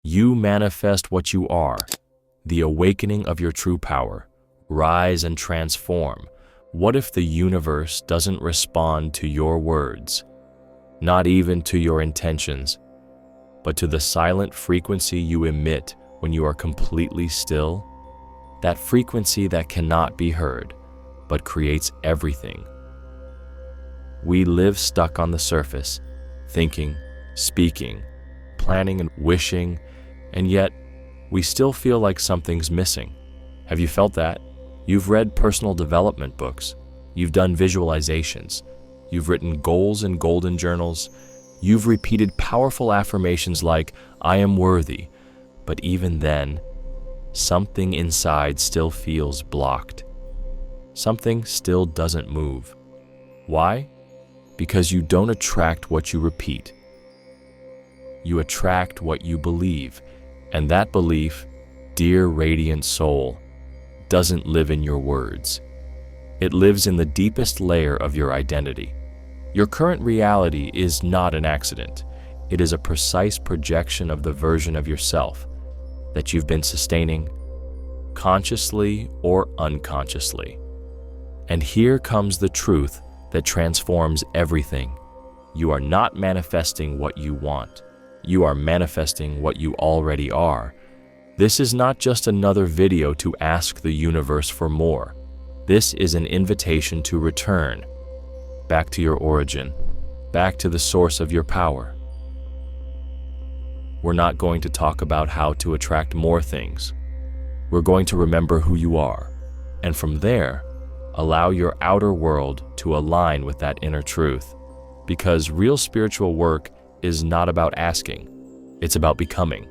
You manifest what you are, the awakening of your true power. Rise and transform. What if the universe doesn't respond to your words, not even to your intentions, but to the silent frequency you emit when you are completely still? That frequency that cannot be heard, but creates everything. We live stuck on the surface, thinking, speaking, planning and wishing, and yet we still feel like something's missing. Have you felt that? You've read personal development books, you've done visualizations, you've written goals in golden journals, you've repeated powerful affirmations like, I am worthy, but even then, something inside still feels blocked. Something still doesn't move. Why? Because you don't attract what you repeat. You attract what you believe, and that belief, dear radiant soul, doesn't live in your words. It lives in the deepest layer of your identity. Your current reality is not an accident. It is a precise projection of the version of yourself that you've been sustaining, consciously or unconsciously. And here comes the truth that transforms everything. You are not manifesting what you want. You are manifesting what you already are. This is not just another video to ask the universe for more. This is an invitation to return, back to your origin, back to the source of your power. We're not going to talk about how to attract more things. We're going to remember who you are, and from there, allow your outer world to align with that inner truth. Because real spiritual work is not about asking, it's about becoming.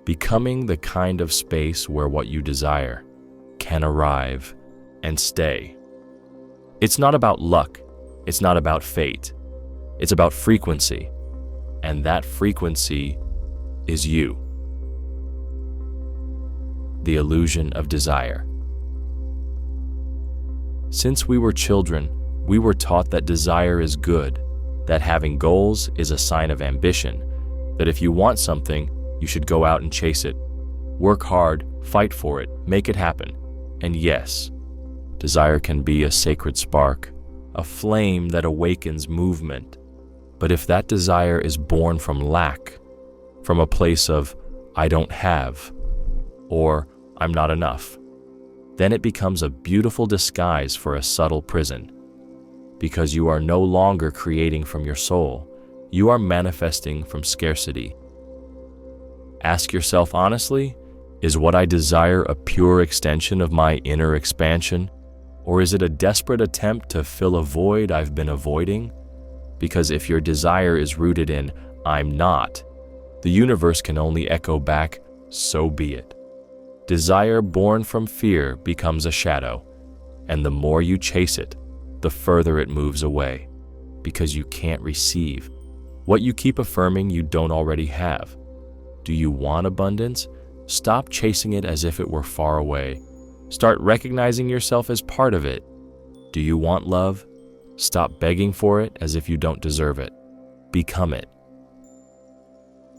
Becoming the kind of space where what you desire can arrive and stay. It's not about luck, it's not about fate, it's about frequency, and that frequency is you. The illusion of desire. Since we were children, we were taught that desire is good, that having goals is a sign of ambition, that if you want something, you should go out and chase it. Work hard, fight for it, make it happen. And yes, desire can be a sacred spark, a flame that awakens movement. But if that desire is born from lack, from a place of, I don't have, or I'm not enough, then it becomes a beautiful disguise for a subtle prison. Because you are no longer creating from your soul, you are manifesting from scarcity. Ask yourself honestly, is what I desire a pure extension of my inner expansion, or is it a desperate attempt to fill a void I've been avoiding? Because if your desire is rooted in, I'm not, the universe can only echo back, so be it. Desire born from fear becomes a shadow, and the more you chase it, the further it moves away, because you can't receive what you keep affirming you don't already have. Do you want abundance? Stop chasing it as if it were far away. Start recognizing yourself as part of it. Do you want love? Stop begging for it as if you don't deserve it. Become it.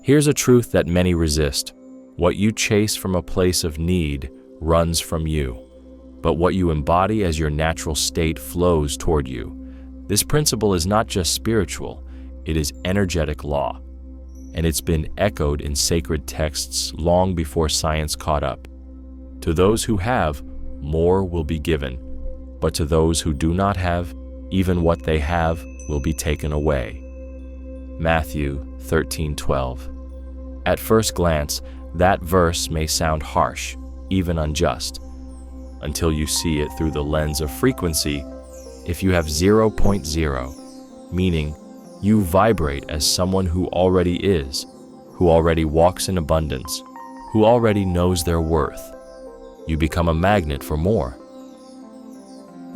Here's a truth that many resist. What you chase from a place of need runs from you, but what you embody as your natural state flows toward you. This principle is not just spiritual, it is energetic law, and it's been echoed in sacred texts long before science caught up. To those who have, more will be given, but to those who do not have, even what they have will be taken away. Matthew 13:12. At first glance, that verse may sound harsh, even unjust, until you see it through the lens of frequency. If you have 0.0, meaning you vibrate as someone who already is, who already walks in abundance, who already knows their worth, you become a magnet for more.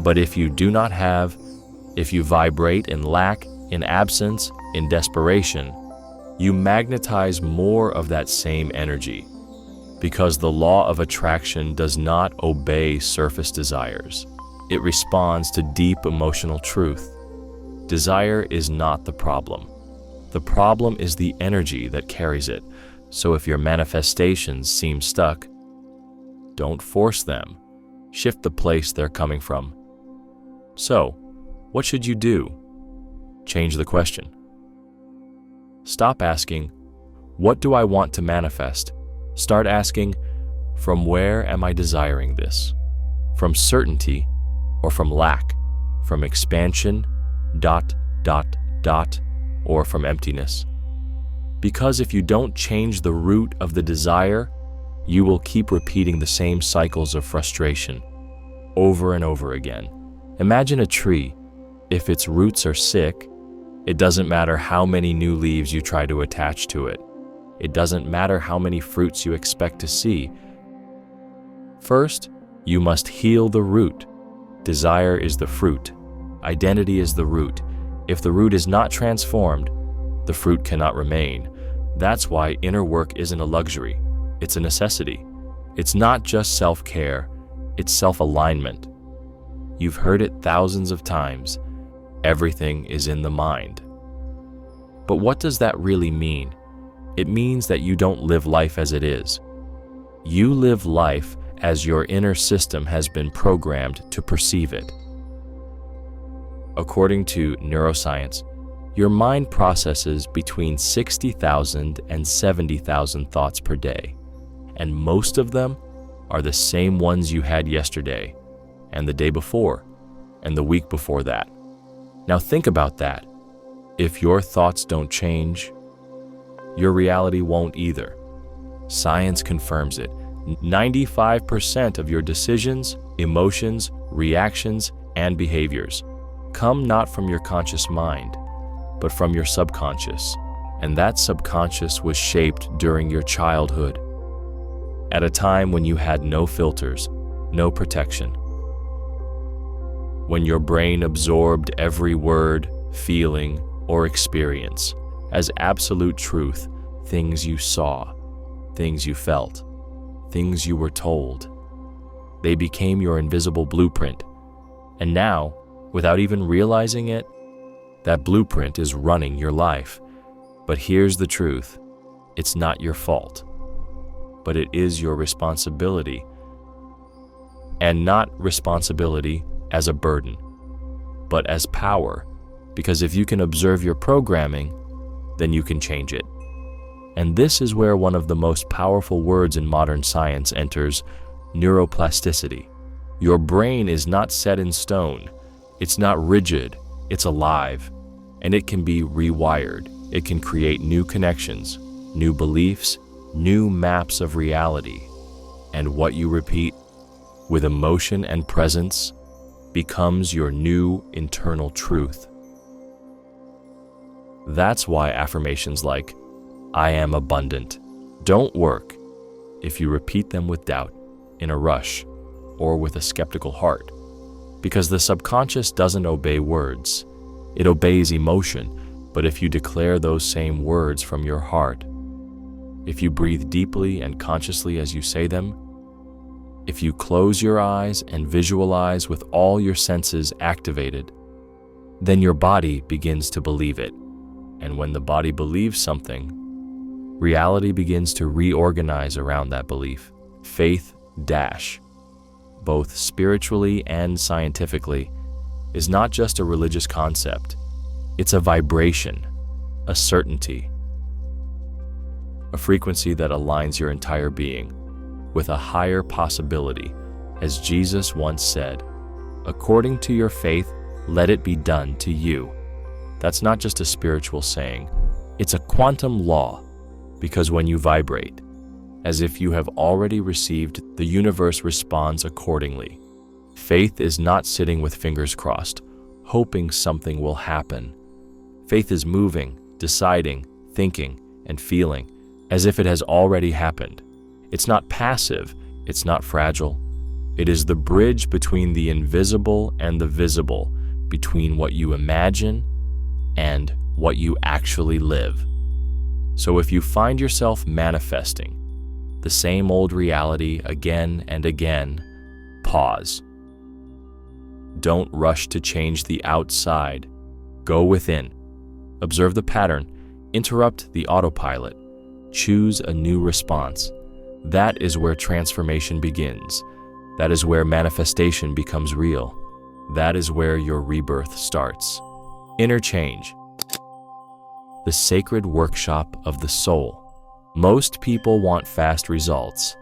But if you do not have, if you vibrate in lack, in absence, in desperation, you magnetize more of that same energy, because the law of attraction does not obey surface desires. It responds to deep emotional truth. Desire is not the problem. The problem is the energy that carries it. So if your manifestations seem stuck, don't force them. Shift the place they're coming from. So, what should you do? Change the question. Stop asking, what do I want to manifest? Start asking, from where am I desiring this? From certainty or from lack? From expansion, ... or from emptiness? Because if you don't change the root of the desire, you will keep repeating the same cycles of frustration over and over again. Imagine a tree. If its roots are sick, it doesn't matter how many new leaves you try to attach to it. It doesn't matter how many fruits you expect to see. First, you must heal the root. Desire is the fruit. Identity is the root. If the root is not transformed, the fruit cannot remain. That's why inner work isn't a luxury. It's a necessity. It's not just self-care, it's self-alignment. You've heard it thousands of times. Everything is in the mind. But what does that really mean? It means that you don't live life as it is. You live life as your inner system has been programmed to perceive it. According to neuroscience, your mind processes between 60,000 and 70,000 thoughts per day, and most of them are the same ones you had yesterday, and the day before, and the week before that. Now think about that. If your thoughts don't change, your reality won't either. Science confirms it. 95% of your decisions, emotions, reactions, and behaviors come not from your conscious mind, but from your subconscious. And that subconscious was shaped during your childhood, at a time when you had no filters, no protection. When your brain absorbed every word, feeling, or experience as absolute truth, things you saw, things you felt, things you were told. They became your invisible blueprint. And now, without even realizing it, that blueprint is running your life. But here's the truth. It's not your fault, but it is your responsibility. And not responsibility as a burden, but as power. Because if you can observe your programming, then you can change it. And this is where one of the most powerful words in modern science enters: neuroplasticity. Your brain is not set in stone. It's not rigid. It's alive. And it can be rewired. It can create new connections, new beliefs, new maps of reality. And what you repeat with emotion and presence becomes your new internal truth. That's why affirmations like, "I am abundant," don't work if you repeat them with doubt, in a rush, or with a skeptical heart. Because the subconscious doesn't obey words, it obeys emotion. But if you declare those same words from your heart, if you breathe deeply and consciously as you say them, if you close your eyes and visualize with all your senses activated, then your body begins to believe it. And when the body believes something, reality begins to reorganize around that belief. Faith, both spiritually and scientifically, is not just a religious concept. It's a vibration, a certainty, a frequency that aligns your entire being with a higher possibility. As Jesus once said, "According to your faith, let it be done to you." That's not just a spiritual saying, it's a quantum law, because when you vibrate, as if you have already received, the universe responds accordingly. Faith is not sitting with fingers crossed, hoping something will happen. Faith is moving, deciding, thinking, and feeling as if it has already happened. It's not passive, it's not fragile. It is the bridge between the invisible and the visible, between what you imagine and what you actually live. So if you find yourself manifesting the same old reality again and again, pause. Don't rush to change the outside. Go within. Observe the pattern. Interrupt the autopilot. Choose a new response. That is where transformation begins. That is where manifestation becomes real. That is where your rebirth starts. Inner change. The sacred workshop of the soul. Most people want fast results.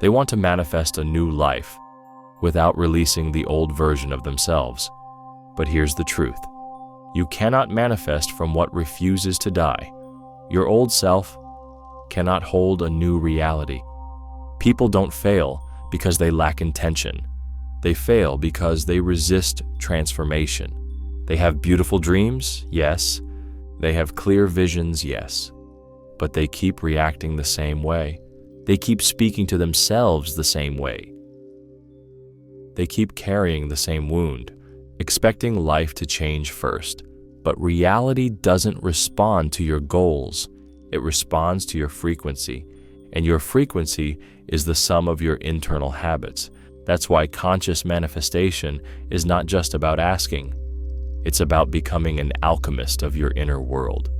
They want to manifest a new life without releasing the old version of themselves. But here's the truth. You cannot manifest from what refuses to die. Your old self cannot hold a new reality. People don't fail because they lack intention. They fail because they resist transformation. They have beautiful dreams, yes. They have clear visions, yes. But they keep reacting the same way. They keep speaking to themselves the same way. They keep carrying the same wound, expecting life to change first. But reality doesn't respond to your goals. It responds to your frequency. And your frequency is the sum of your internal habits. That's why conscious manifestation is not just about asking. It's about becoming an alchemist of your inner world.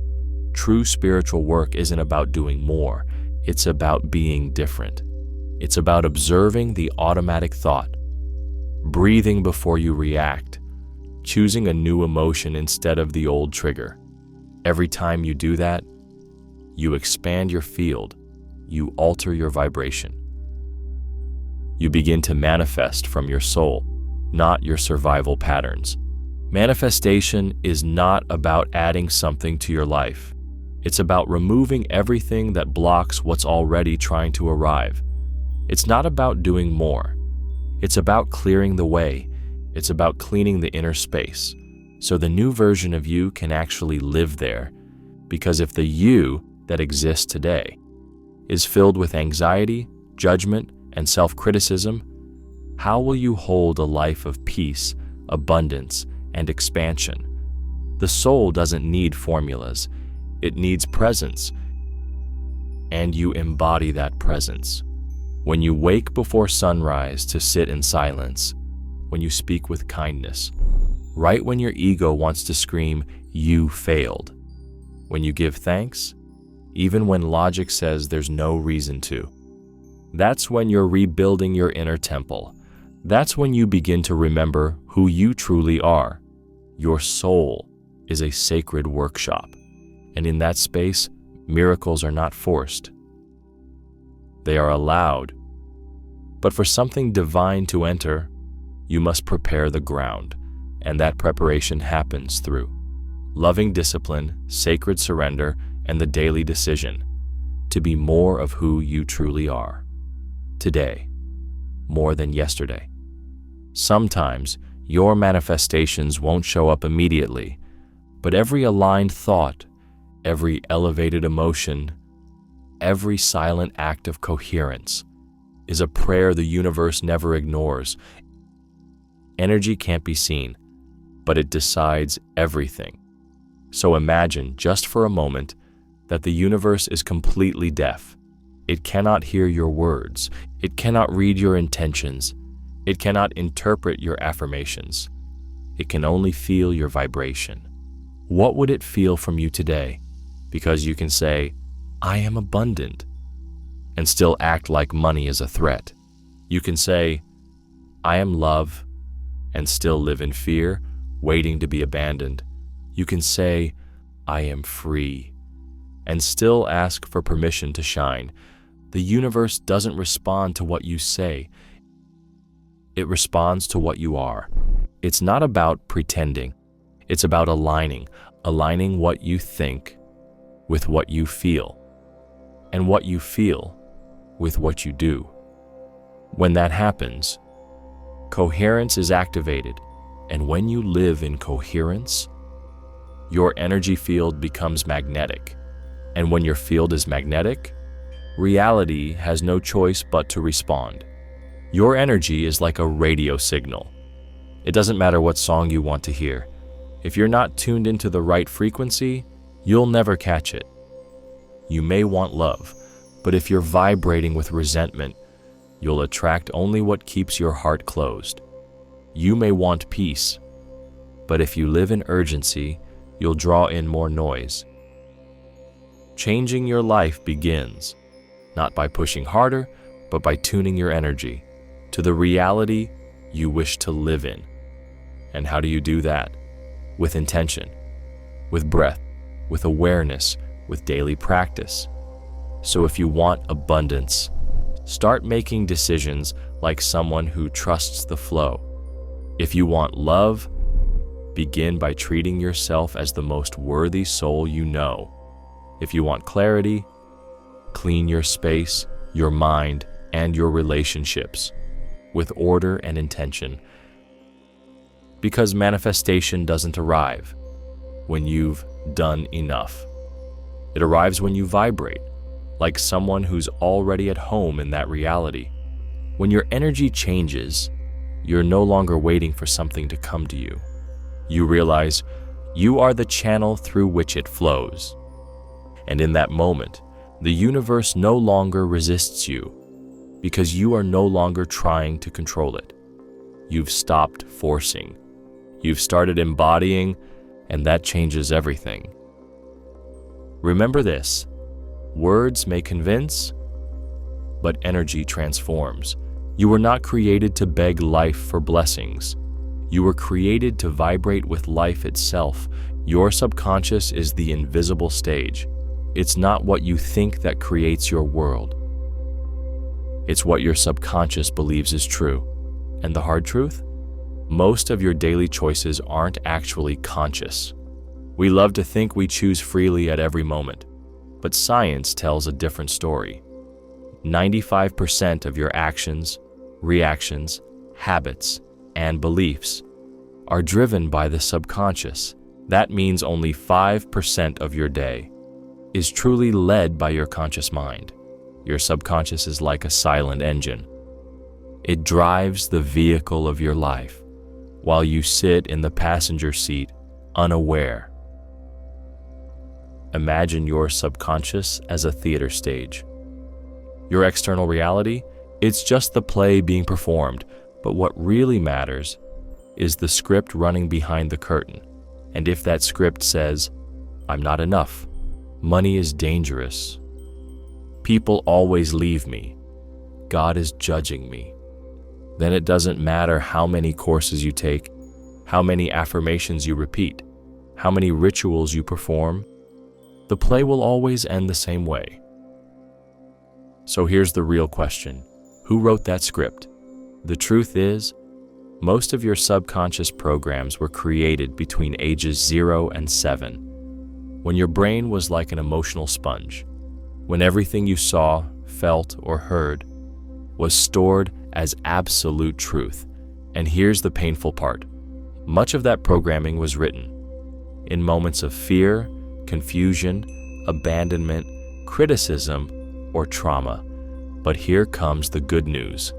True spiritual work isn't about doing more. It's about being different. It's about observing the automatic thought, breathing before you react, choosing a new emotion instead of the old trigger. Every time you do that, you expand your field. You alter your vibration. You begin to manifest from your soul, not your survival patterns. Manifestation is not about adding something to your life. It's about removing everything that blocks what's already trying to arrive. It's not about doing more. It's about clearing the way. It's about cleaning the inner space, so the new version of you can actually live there. Because if the you that exists today is filled with anxiety, judgment, and self-criticism, how will you hold a life of peace, abundance, and expansion? The soul doesn't need formulas. It needs presence. And you embody that presence. When you wake before sunrise to sit in silence, when you speak with kindness, right when your ego wants to scream, "You failed." When you give thanks, even when logic says there's no reason to. That's when you're rebuilding your inner temple. That's when you begin to remember who you truly are. Your soul is a sacred workshop. And in that space, miracles are not forced. They are allowed. But for something divine to enter, you must prepare the ground. And that preparation happens through loving discipline, sacred surrender, and the daily decision to be more of who you truly are. Today, more than yesterday. Sometimes your manifestations won't show up immediately, but every aligned thought, every elevated emotion, every silent act of coherence is a prayer the universe never ignores. Energy can't be seen, but it decides everything. So imagine, just for a moment, that the universe is completely deaf. It cannot hear your words. It cannot read your intentions. It cannot interpret your affirmations. It can only feel your vibration. What would it feel from you today? Because you can say, "I am abundant," and still act like money is a threat. You can say, "I am love," and still live in fear, waiting to be abandoned. You can say, "I am free," and still ask for permission to shine. The universe doesn't respond to what you say. It responds to what you are. It's not about pretending. It's about aligning what you think with what you feel, and what you feel with what you do. When that happens, coherence is activated, and when you live in coherence, your energy field becomes magnetic. And when your field is magnetic, reality has no choice but to respond. Your energy is like a radio signal. It doesn't matter what song you want to hear. If you're not tuned into the right frequency, you'll never catch it. You may want love, but if you're vibrating with resentment, you'll attract only what keeps your heart closed. You may want peace, but if you live in urgency, you'll draw in more noise. Changing your life begins, not by pushing harder, but by tuning your energy to the reality you wish to live in. And how do you do that? With intention, with breath, with awareness, with daily practice. So if you want abundance, start making decisions like someone who trusts the flow. If you want love, begin by treating yourself as the most worthy soul you know. If you want clarity, clean your space, your mind, and your relationships with order and intention. Because manifestation doesn't arrive when you've done enough. It arrives when you vibrate, like someone who's already at home in that reality. When your energy changes, you're no longer waiting for something to come to you. You realize you are the channel through which it flows. And in that moment, the universe no longer resists you because you are no longer trying to control it. You've stopped forcing. You've started embodying, and that changes everything. Remember this: words may convince, but energy transforms. You were not created to beg life for blessings. You were created to vibrate with life itself. Your subconscious is the invisible stage. It's not what you think that creates your world. It's what your subconscious believes is true. And the hard truth? Most of your daily choices aren't actually conscious. We love to think we choose freely at every moment, but science tells a different story. 95% of your actions, reactions, habits, and beliefs are driven by the subconscious. That means only 5% of your day is truly led by your conscious mind. Your subconscious is like a silent engine. It drives the vehicle of your life while you sit in the passenger seat unaware. Imagine your subconscious as a theater stage. Your external reality, it's just the play being performed, but what really matters is the script running behind the curtain. And if that script says, "I'm not enough, money is dangerous, people always leave me, God is judging me," then it doesn't matter how many courses you take, how many affirmations you repeat, how many rituals you perform, the play will always end the same way. So here's the real question: who wrote that script? The truth is, most of your subconscious programs were created between ages 0 and 7, when your brain was like an emotional sponge, when everything you saw, felt, or heard was stored as absolute truth. And here's the painful part: much of that programming was written in moments of fear, confusion, abandonment, criticism, or trauma. But here comes the good news.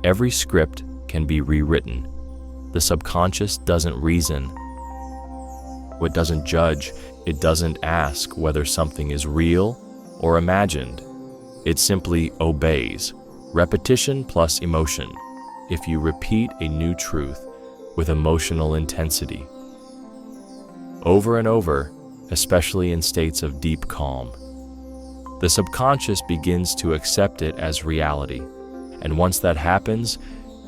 Every script can be rewritten. The subconscious doesn't reason. It doesn't judge. It doesn't ask whether something is real or imagined. It simply obeys. Repetition plus emotion. If you repeat a new truth with emotional intensity over and over, especially in states of deep calm, the subconscious begins to accept it as reality. And once that happens,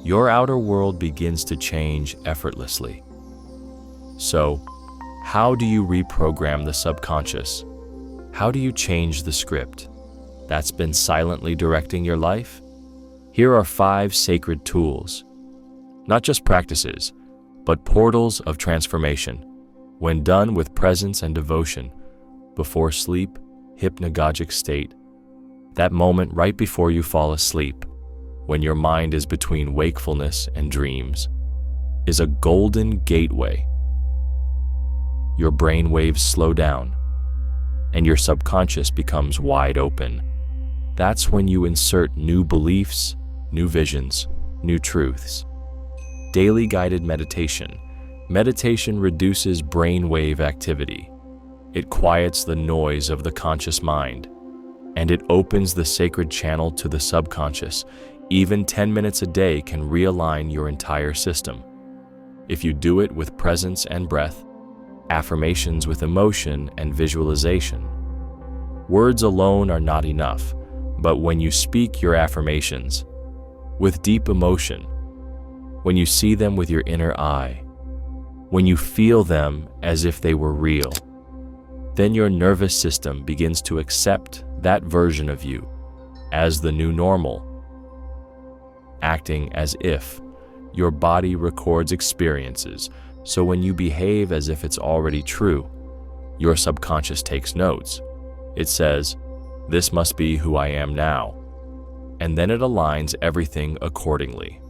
your outer world begins to change effortlessly. So, how do you reprogram the subconscious? How do you change the script that's been silently directing your life? Here are 5 sacred tools, not just practices, but portals of transformation. When done with presence and devotion, before sleep, hypnagogic state, that moment right before you fall asleep, when your mind is between wakefulness and dreams, is a golden gateway. Your brain waves slow down, and your subconscious becomes wide open. That's when you insert new beliefs, new visions, new truths. Daily guided meditation. Meditation reduces brainwave activity. It quiets the noise of the conscious mind, and it opens the sacred channel to the subconscious. Even 10 minutes a day can realign your entire system. If you do it with presence and breath, affirmations with emotion and visualization, Words alone are not enough, but when you speak your affirmations with deep emotion, when you see them with your inner eye, when you feel them as if they were real, then your nervous system begins to accept that version of you as the new normal, acting as if your body records experiences. So when you behave as if it's already true, your subconscious takes notes. It says, "This must be who I am now," and then it aligns everything accordingly.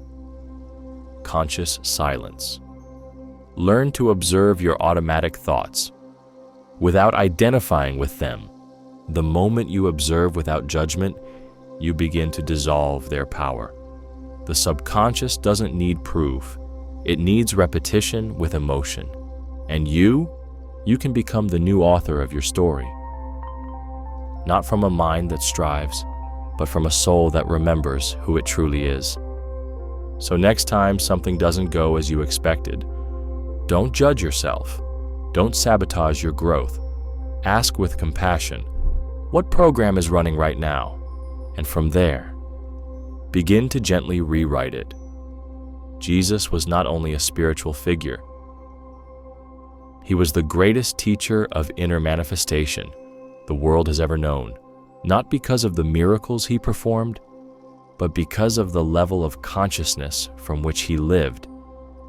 Conscious silence. Learn to observe your automatic thoughts without identifying with them. The moment you observe without judgment, you begin to dissolve their power. The subconscious doesn't need proof. It needs repetition with emotion. And you can become the new author of your story. Not from a mind that strives, but from a soul that remembers who it truly is. So next time something doesn't go as you expected, don't judge yourself. Don't sabotage your growth. Ask with compassion, what program is running right now? And from there, begin to gently rewrite it. Jesus was not only a spiritual figure, he was the greatest teacher of inner manifestation the world has ever known, not because of the miracles he performed, but because of the level of consciousness from which he lived.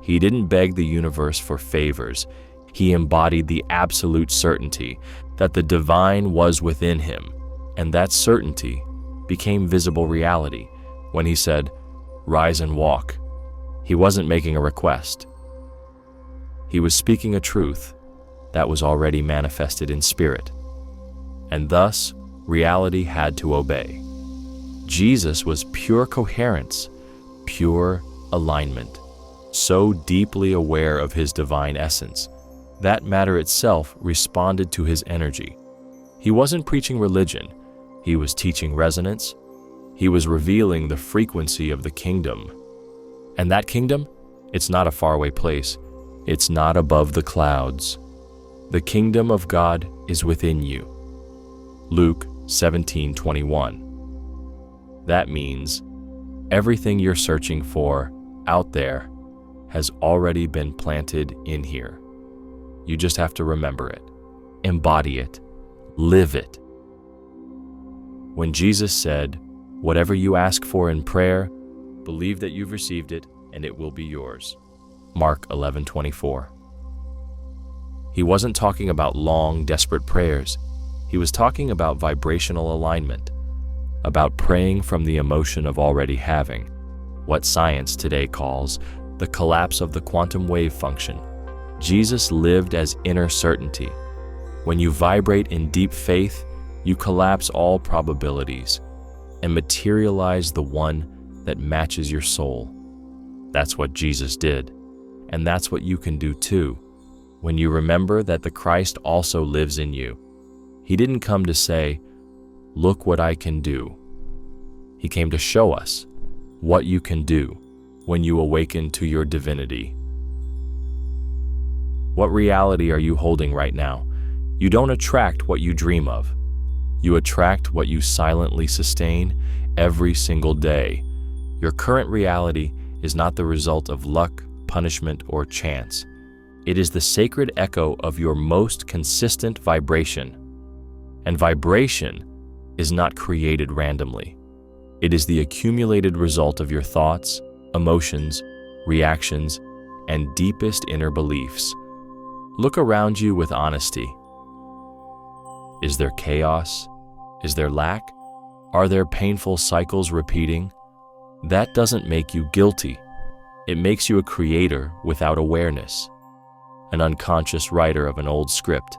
He didn't beg the universe for favors. He embodied the absolute certainty that the divine was within him, and that certainty became visible reality when he said, "Rise and walk." He wasn't making a request. He was speaking a truth that was already manifested in spirit, and thus reality had to obey. Jesus was pure coherence, pure alignment, so deeply aware of his divine essence that matter itself responded to his energy. He wasn't preaching religion, he was teaching resonance. He was revealing the frequency of the kingdom. And that kingdom, it's not a faraway place. It's not above the clouds. The kingdom of God is within you. Luke 17:21. That means everything you're searching for out there has already been planted in here. You just have to remember it, embody it, live it. When Jesus said, "Whatever you ask for in prayer, believe that you've received it and it will be yours." Mark 11:24. He wasn't talking about long, desperate prayers. He was talking about vibrational alignment, about praying from the emotion of already having, what science today calls the collapse of the quantum wave function. Jesus lived as inner certainty. When you vibrate in deep faith, you collapse all probabilities and materialize the one that matches your soul. That's what Jesus did, and that's what you can do too. When you remember that the Christ also lives in you, he didn't come to say, "Look what I can do." He came to show us what you can do when you awaken to your divinity. What reality are you holding right now? You don't attract what you dream of. You attract what you silently sustain every single day. Your current reality is not the result of luck, punishment, or chance. It is the sacred echo of your most consistent vibration. And vibration is not created randomly. It is the accumulated result of your thoughts, emotions, reactions, and deepest inner beliefs. Look around you with honesty. Is there chaos? Is there lack? Are there painful cycles repeating? That doesn't make you guilty. It makes you a creator without awareness, an unconscious writer of an old script.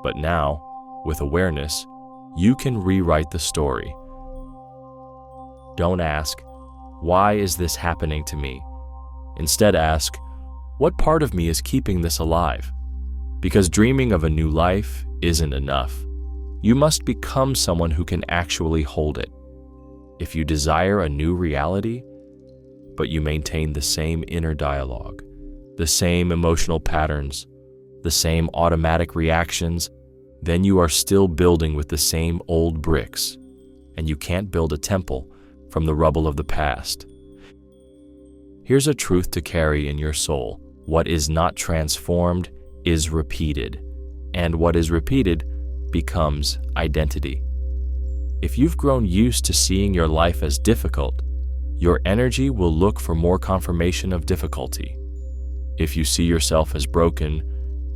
But now, with awareness, you can rewrite the story. Don't ask, "Why is this happening to me?" Instead ask, "What part of me is keeping this alive?" Because dreaming of a new life isn't enough. You must become someone who can actually hold it. If you desire a new reality, but you maintain the same inner dialogue, the same emotional patterns, the same automatic reactions, then you are still building with the same old bricks, and you can't build a temple from the rubble of the past. Here's a truth to carry in your soul. What is not transformed is repeated, and what is repeated becomes identity. If you've grown used to seeing your life as difficult, your energy will look for more confirmation of difficulty. If you see yourself as broken,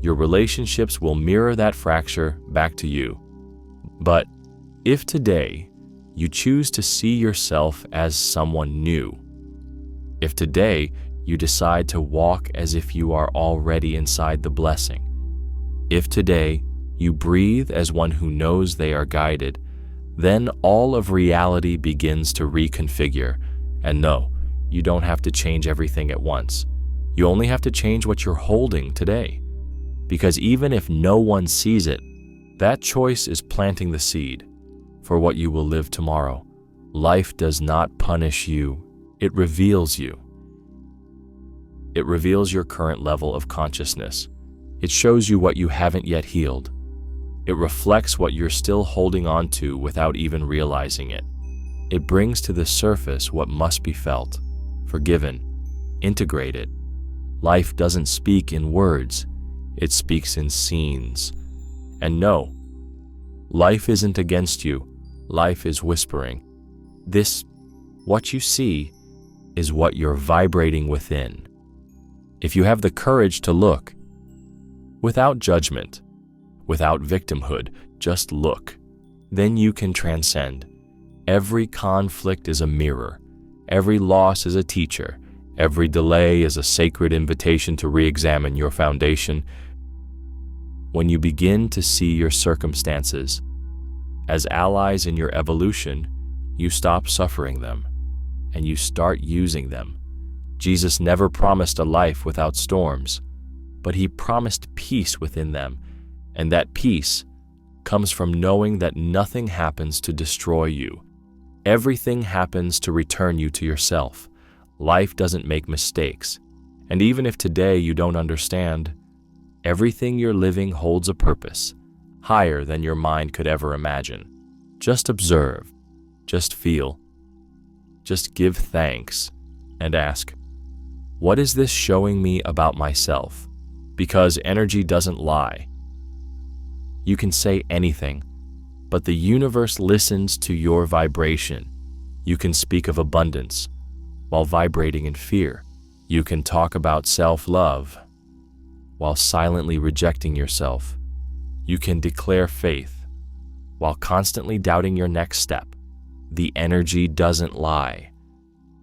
your relationships will mirror that fracture back to you. But if today you choose to see yourself as someone new, if today you decide to walk as if you are already inside the blessing, if today you breathe as one who knows they are guided, then all of reality begins to reconfigure. And no, you don't have to change everything at once. You only have to change what you're holding today. Because even if no one sees it, that choice is planting the seed for what you will live tomorrow. Life does not punish you, it reveals you. It reveals your current level of consciousness. It shows you what you haven't yet healed. It reflects what you're still holding on to without even realizing it. It brings to the surface what must be felt, forgiven, integrated. Life doesn't speak in words, it speaks in scenes. And no, life isn't against you, life is whispering. This, what you see, is what you're vibrating within. If you have the courage to look, without judgment, without victimhood, just look, then you can transcend. Every conflict is a mirror. Every loss is a teacher. Every delay is a sacred invitation to re-examine your foundation. When you begin to see your circumstances as allies in your evolution, you stop suffering them and you start using them. Jesus never promised a life without storms, but he promised peace within them, and that peace comes from knowing that nothing happens to destroy you. Everything happens to return you to yourself. Life doesn't make mistakes, and even if today you don't understand, everything you're living holds a purpose, higher than your mind could ever imagine. Just observe, just feel, just give thanks, and ask, what is this showing me about myself? Because energy doesn't lie. You can say anything, but the universe listens to your vibration. You can speak of abundance while vibrating in fear. You can talk about self-love while silently rejecting yourself. You can declare faith while constantly doubting your next step. The energy doesn't lie,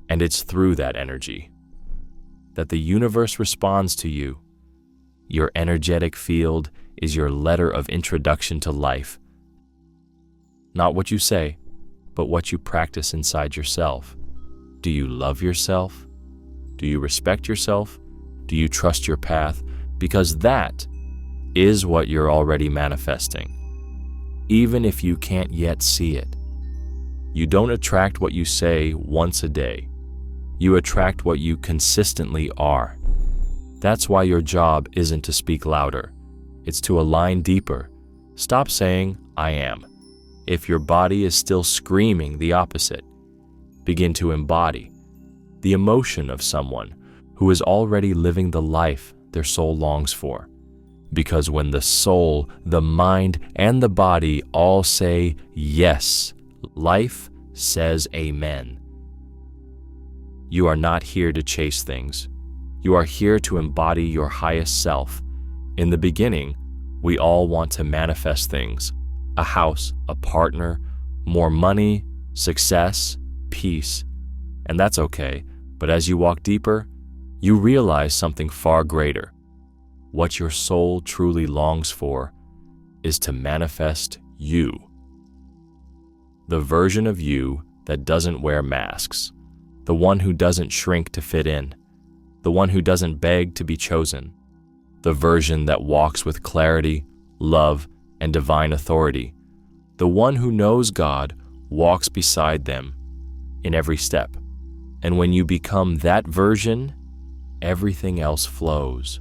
and it's through that energy that the universe responds to you. Your energetic field is your letter of introduction to life. Not what you say, but what you practice inside yourself. Do you love yourself? Do you respect yourself? Do you trust your path? Because that is what you're already manifesting, even if you can't yet see it. You don't attract what you say once a day. You attract what you consistently are. That's why your job isn't to speak louder. It's to align deeper. Stop saying, I am. If your body is still screaming the opposite, begin to embody the emotion of someone who is already living the life their soul longs for. Because when the soul, the mind, and the body all say yes, life says amen. You are not here to chase things. You are here to embody your highest self. In the beginning, we all want to manifest things: a house, a partner, more money, success, peace. And that's okay, but as you walk deeper, you realize something far greater. What your soul truly longs for is to manifest you. The version of you that doesn't wear masks, the one who doesn't shrink to fit in, the one who doesn't beg to be chosen, the version that walks with clarity, love, and divine authority, the one who knows God walks beside them in every step. And when you become that version, everything else flows.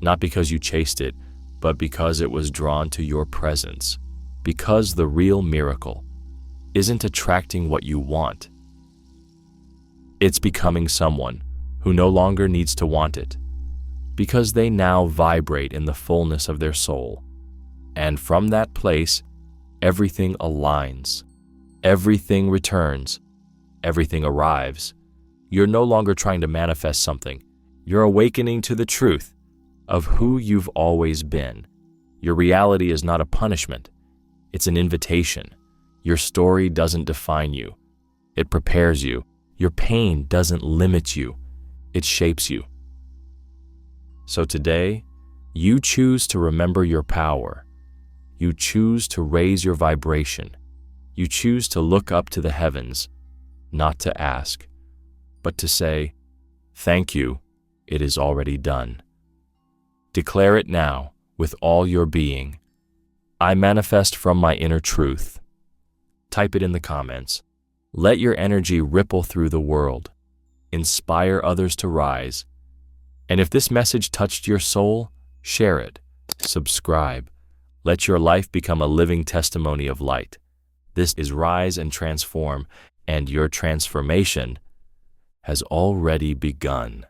Not because you chased it, but because it was drawn to your presence. Because the real miracle isn't attracting what you want. It's becoming someone who no longer needs to want it, because they now vibrate in the fullness of their soul. And from that place, everything aligns, everything returns, everything arrives. You're no longer trying to manifest something. You're awakening to the truth of who you've always been. Your reality is not a punishment. It's an invitation. Your story doesn't define you. It prepares you. Your pain doesn't limit you. It shapes you. So today, you choose to remember your power. You choose to raise your vibration. You choose to look up to the heavens, not to ask, but to say, "Thank you, it is already done." Declare it now with all your being. I manifest from my inner truth. Type it in the comments. Let your energy ripple through the world. Inspire others to rise. And if this message touched your soul, share it. Subscribe. Let your life become a living testimony of light. This is Rise and Transform, and your transformation has already begun.